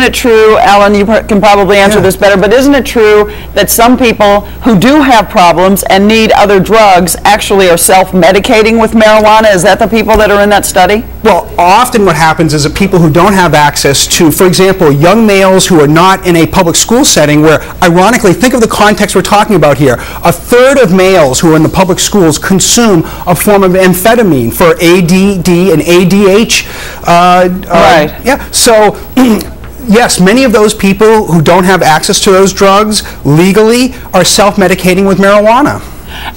it true, Alan, you can probably answer this better, but isn't it true that some people who do have problems and need other drugs actually are self-medicating with marijuana? Is that the people that are in that study? Well, often what happens is that people who don't have access to, for example, young males who are not in a public school setting where, ironically, think of the context we're talking about here. A third of males who are in the public schools consume a form of amphetamine for ADD and ADH. Right. Yeah. So, yes, many of those people who don't have access to those drugs legally are self-medicating with marijuana.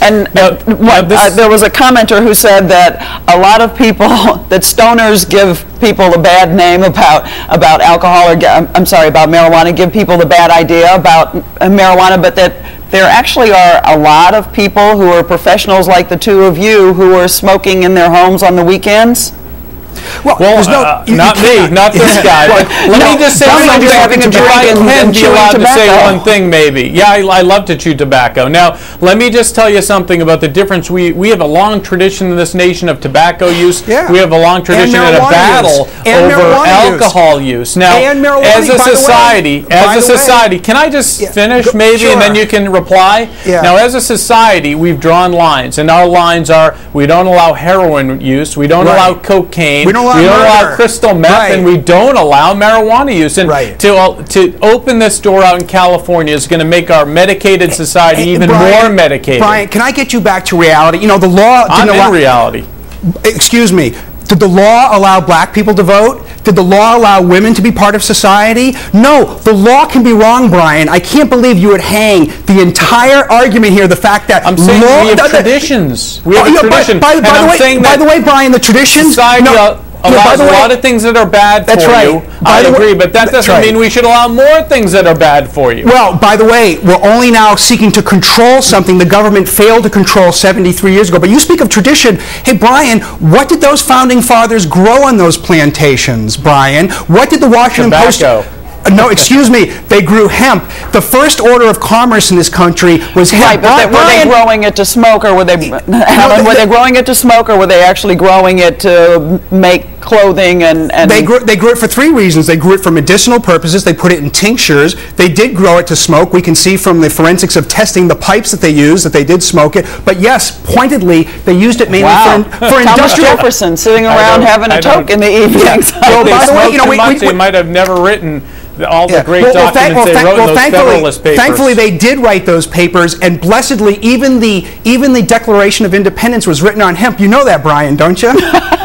And there was a commenter who said that a lot of people, that stoners give people a bad name about alcohol, or I'm sorry, about marijuana, give people the bad idea about marijuana, but that there actually are a lot of people who are professionals like the two of you who are smoking in their homes on the weekends. Well, not me, not this guy. But let me just say something. If I can be allowed to say one thing, maybe. Yeah, I love to chew tobacco. Now, let me just tell you something about the difference. We have a long tradition in this nation of tobacco use. Yeah. We have a long tradition and a battle over alcohol use. Now, as a society, can I just finish maybe, sure, and then you can reply? Yeah. Now, as a society, we've drawn lines, and our lines are: we don't allow heroin use, we don't allow cocaine, we don't allow crystal meth, and we don't allow marijuana use. And to open this door out in California is going to make our medicated society even more medicated. Brian, can I get you back to reality? You know, the law didn't allow... I'm in reality. Excuse me. Did the law allow black people to vote? Did the law allow women to be part of society? No, the law can be wrong, Brian. I can't believe you would hang the entire argument here, the fact that I'm saying we have traditions. We have a tradition. By the way, Brian, the traditions... Society allows a lot of things that are bad for you. I agree, but that doesn't mean we should allow more things that are bad for you. Well, by the way, we're only now seeking to control something the government failed to control 73 years ago. But you speak of tradition. Hey, Brian, what did those founding fathers grow on those plantations, Brian? What did the Washington Post... No, excuse me. They grew hemp. The first order of commerce in this country was hemp. Right, but were they growing it to smoke, or were they, Alan, were they growing it to smoke, or were they actually growing it to make clothing and... They grew it for three reasons. They grew it for medicinal purposes. They put it in tinctures. They did grow it to smoke. We can see from the forensics of testing the pipes that they used that they did smoke it. But yes, pointedly, they used it mainly for industrial... Thomas Jefferson sitting around having a toke in the evenings. Well, by the way, you know, they might have never written all the great documents they wrote in those Federalist Papers. Thankfully, they did write those papers, and blessedly, even the Declaration of Independence was written on hemp. You know that, Brian, don't you?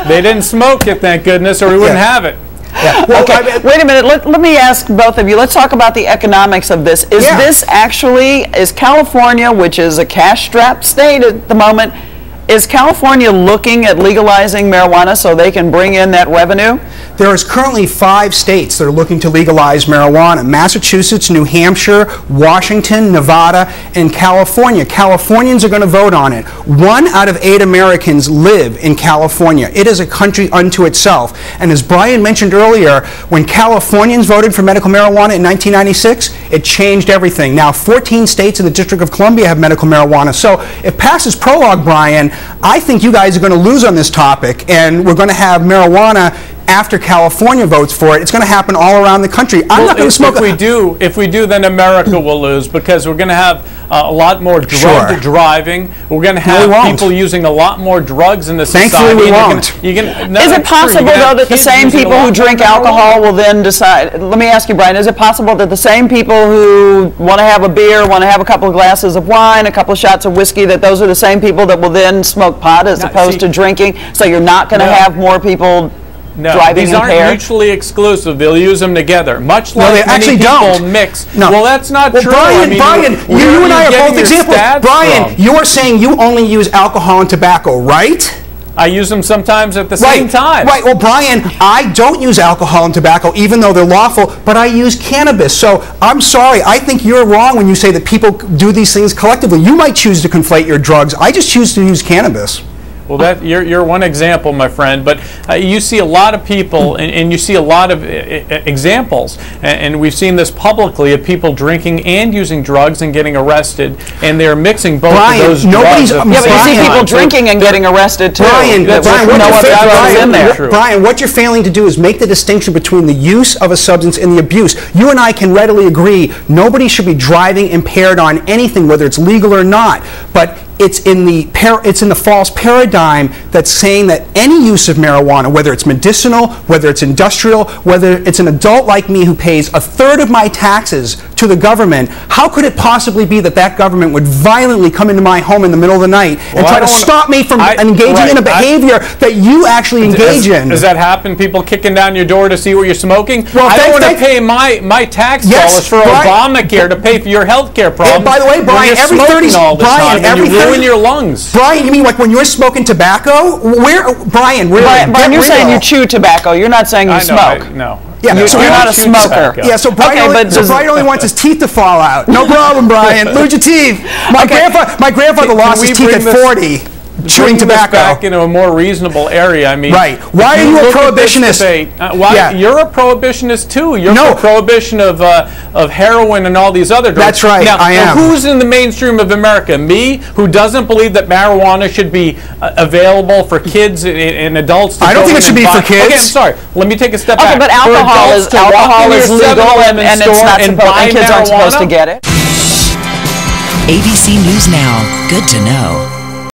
They didn't smoke it, thank goodness, or we wouldn't have it. Yeah. Well, okay, wait a minute. Let me ask both of you. Let's talk about the economics of this. Is California, which is a cash-strapped state at the moment, is California looking at legalizing marijuana so they can bring in that revenue? There is currently 5 states that are looking to legalize marijuana: Massachusetts, New Hampshire, Washington, Nevada, and California. Californians are going to vote on it. 1 out of 8 Americans live in California. It is a country unto itself. And as Brian mentioned earlier, when Californians voted for medical marijuana in 1996, it changed everything. Now 14 states in the District of Columbia have medical marijuana. So if passes prologue, Brian, I think you guys are going to lose on this topic, and we're going to have marijuana after California votes for it. It's going to happen all around the country. I'm not going to smoke. If we do, then America will lose, because we're going to have a lot more drug driving. We're going to have people using a lot more drugs in the society. Thankfully, we won't. Is it possible, though, that the same people who drink alcohol will then decide? Let me ask you, Brian, is it possible that the same people who want to have a beer, want to have a couple of glasses of wine, a couple of shots of whiskey, that those are the same people that will then smoke pot as opposed to drinking? So you're not going to have more people driving these aren't mutually exclusive. They'll use them together. Much like many people mix. No. Well, that's not true. Brian, you and I are both examples. Brian, you're saying you only use alcohol and tobacco, right? I use them sometimes at the same time. Right. Well, Brian, I don't use alcohol and tobacco, even though they're lawful, but I use cannabis. So I'm sorry. I think you're wrong when you say that people do these things collectively. You might choose to conflate your drugs. I just choose to use cannabis. Well, you're one example, my friend, but you see a lot of people, and you see a lot of examples, and we've seen this publicly of people drinking and using drugs and getting arrested, and they're mixing both of those drugs. Yeah, but you see people drinking and getting arrested too. Brian, what you're failing to do is make the distinction between the use of a substance and the abuse. You and I can readily agree nobody should be driving impaired on anything, whether it's legal or not. But it's in the false paradigm that's saying that any use of marijuana, whether it's medicinal, whether it's industrial, whether it's an adult like me who pays a third of my taxes to the government, how could it possibly be that that government would violently come into my home in the middle of the night and try to stop me from engaging in a behavior that you actually engage in? Does that happen? People kicking down your door to see what you're smoking? Well, I don't want to pay my tax dollars for Obamacare to pay for your health care problems. And by the way, Brian, every 30 ruin your lungs. Brian, you mean like when you're smoking tobacco? Brian, you're saying you chew tobacco. You're not saying you smoke. No. Yeah, so you're not a smoker. Yeah, so Brian, Brian only wants his teeth to fall out. No problem, Brian. Lose your teeth. My grandfather lost his teeth at 40. Chewing tobacco. Back into a more reasonable area. I mean, right? Why are you a prohibitionist? You're a prohibitionist too. You're for prohibition of heroin and all these other drugs. That's right. Now, I am. Who's in the mainstream of America? Me, who doesn't believe that marijuana should be available for kids and adults. I don't think it should be for kids. Okay, I'm sorry. Let me take a step back. Okay, but alcohol is legal, and it's not and kids aren't supposed to get it. ABC News Now. Good to know.